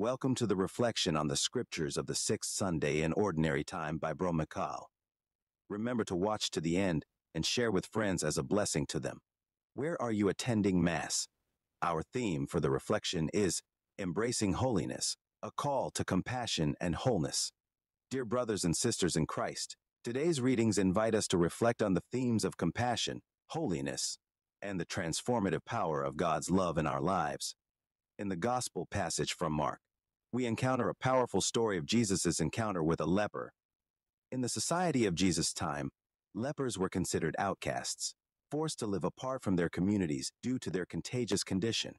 Welcome to the reflection on the scriptures of the sixth Sunday in Ordinary Time by Bro Mikal. Remember to watch to the end and share with friends as a blessing to them. Where are you attending Mass? Our theme for the reflection is Embracing Holiness, a call to compassion and wholeness. Dear brothers and sisters in Christ, today's readings invite us to reflect on the themes of compassion, holiness, and the transformative power of God's love in our lives. In the Gospel passage from Mark, we encounter a powerful story of Jesus' encounter with a leper. In the society of Jesus' time, lepers were considered outcasts, forced to live apart from their communities due to their contagious condition.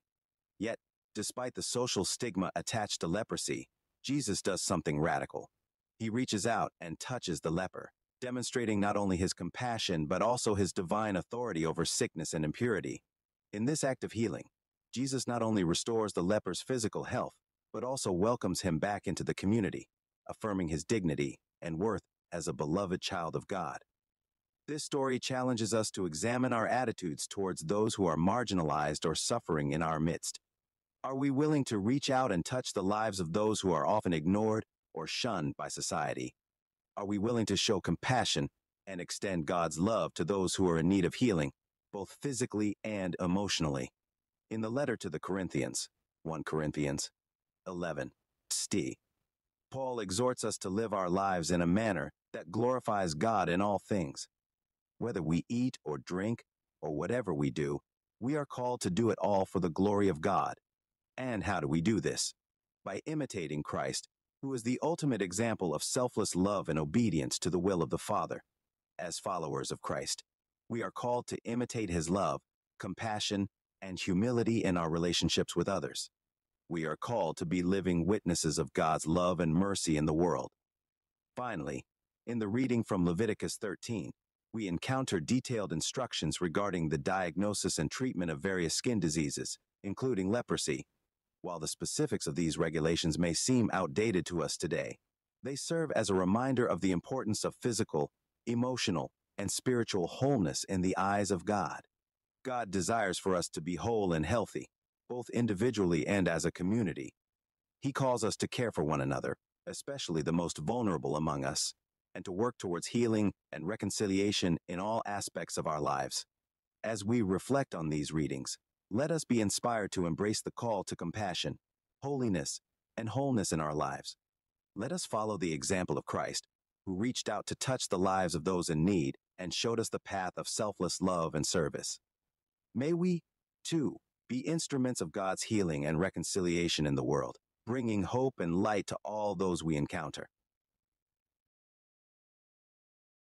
Yet, despite the social stigma attached to leprosy, Jesus does something radical. He reaches out and touches the leper, demonstrating not only his compassion but also his divine authority over sickness and impurity. In this act of healing, Jesus not only restores the leper's physical health, but also welcomes him back into the community, affirming his dignity and worth as a beloved child of God. This story challenges us to examine our attitudes towards those who are marginalized or suffering in our midst. Are we willing to reach out and touch the lives of those who are often ignored or shunned by society? Are we willing to show compassion and extend God's love to those who are in need of healing, both physically and emotionally? In the letter to the Corinthians, 1 Corinthians 11, st. Paul exhorts us to live our lives in a manner that glorifies God in all things. Whether we eat or drink or whatever we do, we are called to do it all for the glory of God. And how do we do this? By imitating Christ, who is the ultimate example of selfless love and obedience to the will of the Father. As followers of Christ, we are called to imitate his love, compassion, and humility in our relationships with others. We are called to be living witnesses of God's love and mercy in the world. Finally, in the reading from Leviticus 13, we encounter detailed instructions regarding the diagnosis and treatment of various skin diseases, including leprosy. While the specifics of these regulations may seem outdated to us today, they serve as a reminder of the importance of physical, emotional, and spiritual wholeness in the eyes of God. God desires for us to be whole and healthy, both individually and as a community. He calls us to care for one another, especially the most vulnerable among us, and to work towards healing and reconciliation in all aspects of our lives. As we reflect on these readings, let us be inspired to embrace the call to compassion, holiness, and wholeness in our lives. Let us follow the example of Christ, who reached out to touch the lives of those in need and showed us the path of selfless love and service. May we, too, be instruments of God's healing and reconciliation in the world, bringing hope and light to all those we encounter.